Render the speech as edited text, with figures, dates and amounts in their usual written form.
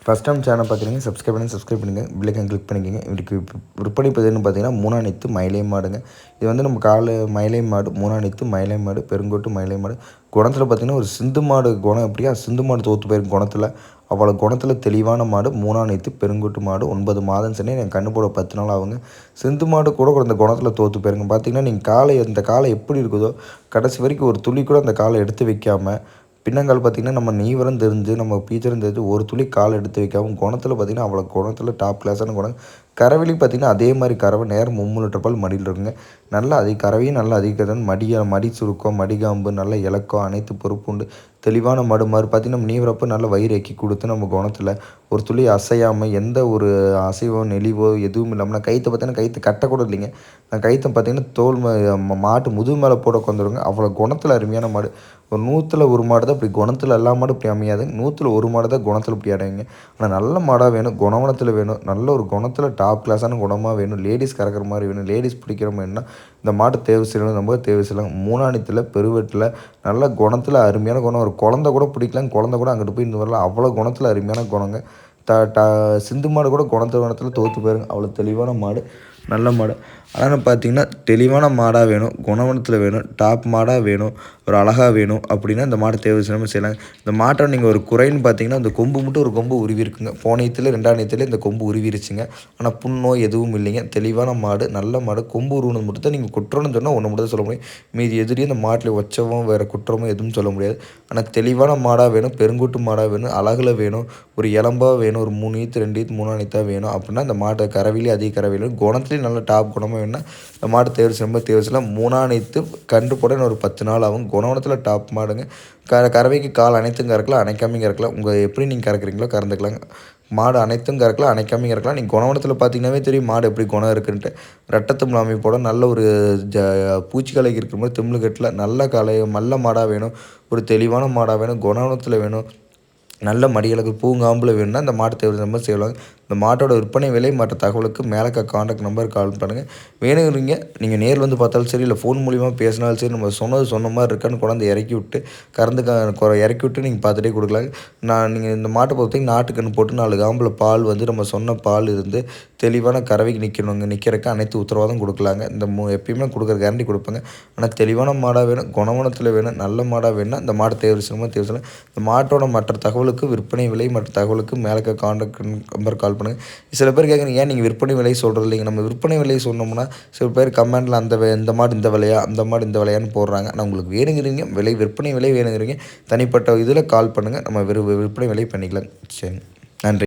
First time channel பார்க்குறீங்க subscribe பண்ணுங்கள் bell icon click பண்ணிக்கோங்க. இதுக்கு விற்பனை பதிவுன்னு பார்த்தீங்கன்னா மூணாணித்து மயிலை மாடுங்க. இது வந்து நம்ம மயிலை மாடு, மூணாணித்து மயிலை மாடு, பெருங்கோட்டு மயிலை மாடு. குணத்தில் பார்த்தீங்கன்னா ஒரு சிந்து மாடு குணம் எப்படியா சிந்து மாடு தோற்று போயிருக்கு குணத்தில். அவ்வளோ குணத்தில் தெளிவான மாடு மூணாணித்து பெருங்கோட்டு மாடு. 9 மாதம் சொன்னே என் கண்ணு போட 10 நாள் ஆகுங்க. சிந்து மாடு கூட இந்த குணத்தில் தோற்று போயிருங்க. பார்த்தீங்கன்னா நீங்கள் இந்த காலை எப்படி இருக்குதோ கடைசி வரைக்கும் ஒரு துளி கூட அந்த காலை எடுத்து வைக்காமல், பின்னங்கால் பார்த்திங்கன்னா நம்ம நீவரம் தெரிஞ்சு நம்ம பீச்சரும் தெரிஞ்சு ஒரு துளி கால் எடுத்து வைக்காமல் குணத்தில் பார்த்திங்கன்னா அவ்வளோ குணத்தில் டாப் கிளாஸான குணம். கறவைலையும் பார்த்திங்கன்னா அதே மாதிரி கறவை நேரம் 3 லிட்டர் பால் மடியில் இருக்குங்க. நல்லா கறவையும் நல்லா அதிகம் மடி சுருக்கம் மடிகாம்பு நல்ல இலக்கம் அனைத்து பொறுப்பு உண்டு. தெளிவான மாடு பார்த்திங்கன்னா நம்ம நீவரப்போ நல்லா வயிறு எக்கி கொடுத்து நம்ம குணத்தில் ஒரு துளி அசையாமல் எந்த ஒரு அசைவோ நெளிவோ எதுவும் இல்லாமல் நான் கைத்தை பார்த்தீங்கன்னா கைத்து கட்டக்கூட இல்லைங்க. நான் கைத்தை பார்த்திங்கன்னா தோல் மாட்டு முதுகு மேலே போட உட்காந்துருங்க. அவ்வளோ குணத்தில் அருமையான மாடு. ஒரு 100ல் 1 மாடு தான் இப்படி குணத்தில் எல்லா மாடும் இப்படி அமையாது. 100ல் 1 மாடு தான் குணத்தில் இப்படி அடையுங்க. ஆனால் நல்ல மாடாக வேணும், குணவனத்தில் வேணும், நல்ல ஒரு குணத்தில் டாப் கிளாஸான குணமாக வேணும், லேடிஸ் கறக்கிற மாதிரி வேணும், லேடிஸ் பிடிக்கிற மாதிரினா இந்த மாட்டை தேர்வு செய்யணும். நம்ம தேர்வு செய்யலாம். மூணாணித்தில் பெருவெட்டில் நல்ல குணத்தில் அருமையான குணம். ஒரு குழந்தை கூட பிடிக்கலாம், குழந்தை கூட அங்கிட்டு போய் இருந்து வரலாம். அவ்வளோ குணத்தில் அருமையான குணங்க. சிந்து மாடு கூட குணத்தில் தோற்று போயிருங்க. அவ்வளோ தெளிவான மாடு, நல்ல மாடு. ஆனால் பார்த்தீங்கன்னா தெளிவான மாடாக வேணும், குணவனத்தில் வேணும், டாப் மாடாக வேணும், ஒரு அழகாக வேணும் அப்படின்னா இந்த மாடு தேர்வு செய்யலாங்க. இந்த மாட்டை நீங்கள் ஒரு குறைன்னு பார்த்தீங்கன்னா இந்த கொம்பு மட்டும் ஒரு கொம்பு உருவி இருக்குங்க. போனயத்தில் 2ஆம் இந்த கொம்பு உருவிருச்சுங்க. ஆனால் புண்ணோ எதுவும் இல்லைங்க. தெளிவான மாடு, நல்ல மாடு. கொம்பு உருவினது மட்டும் தான் நீங்கள் குற்றம்னு சொன்னால் ஒன்று மட்டும் தான் சொல்ல முடியும். மீதி எதிரியும் இந்த மாட்டில் ஒச்சவும் வேறு குற்றமும் எதுவும் சொல்ல முடியாது. ஆனால் தெளிவான மாடாக வேணும், பெருங்கூட்டு மாடாக வேணும், அழகில் வேணும், ஒரு இளம்பாக வேணும், ஒரு 3 ஈத்து 2 ஈத்து 3 ஆணித்தாக வேணும் அப்படின்னா இந்த மாட்டை கறவையிலே அதிக கறவையிலும் குணத்துலேயும் நல்ல டாப் குணமாக வேணும்னா இந்த மாடு தேர்வு செய்யலாம். 3ஆணித்து கன்று போட ஒரு 10 நாள் ஆகும். குணவனத்தில் டாப் மாடுங்க. கறவைக்கு கால் அனைத்தும் கறக்கலாம், அணைக்காமையும் கறக்கலாம். உங்கள் எப்படி நீங்கள் கறக்குறீங்களோ கறந்துக்கலாங்க. மாடு அனைத்தும் கறக்கலாம், அணைக்காமையும் கறக்கலாம். நீங்கள் குணவனத்தில் பார்த்தீங்கன்னாவே தெரியும் மாடு எப்படி குணம் இருக்குன்ட்டு. ரெட்டத்தும்பல் அமைப்போட நல்ல ஒரு பூச்சிக்கலைக்கு இருக்கிற மாதிரி திம்ளுக்கட்டில் நல்ல மாடாக வேணும், ஒரு தெளிவான மாடாக வேணும், குணவனத்தில் வேணும், நல்ல மடியழகு பூங்காம்பில் வேணும்னா இந்த மாட்டை தேர்வு நம்ம செய்வாங்க. இந்த மாட்டோட விற்பனை விலை மற்ற தகவலுக்கு மேலே காண்டாக்ட் நம்பருக்கு கால் பண்ணுங்கள். வேணுங்கிறீங்க நீங்கள் நேரில் வந்து பார்த்தாலும் சரி, இல்லை ஃபோன் மூலிமா பேசினாலும் சரி, நம்ம சொன்ன மாதிரி இருக்கான்னு கொண்டாந்து இறக்கி விட்டு இறக்கி விட்டு நீங்கள் பார்த்துட்டே கொடுக்கலாங்க. நீங்கள் இந்த மாட்டை பொறுத்தவரைக்கும் நாட்டுக்கன்று போட்டு 4 காம்பில் பால் வந்து நம்ம சொன்ன பால் இருந்து தெளிவான கறவைக்கு நிற்கிறக்கு அனைத்து உத்தரவாதம் கொடுக்கலாங்க. இந்த எப்பயுமே கொடுக்குற கேரண்டி கொடுப்பாங்க. ஆனால் தெளிவான மாடாக வேணும், குணவனத்தில் வேணும், நல்ல மாடாக வேணும்னா இந்த மாட்டை தேர்வு செய்யலாம். இந்த மாட்டோட மற்ற தகவலுக்கு விற்பனை விலை மற்ற தகவலுக்கு மேலே காண்டாக்ட் நம்பர் கால் பண்ணுங்கள். சில பேர் கேட்குறீங்க ஏன் நீங்கள் விற்பனை விலை சொல்கிறது இல்லைங்க. நம்ம விற்பனை விலை சொன்னோம்னா சில பேர் கமெண்டில் இந்த மாடு இந்த விலையா, அந்த மாடு இந்த விலையான்னு போடுறாங்க. ஆனால் உங்களுக்கு வேணுங்கிறீங்க விற்பனை விலை வேணுங்கிறீங்க தனிப்பட்ட இதில் கால் பண்ணுங்கள். நம்ம விற்பனை விலை பண்ணிக்கலாம். சரி, நன்றி.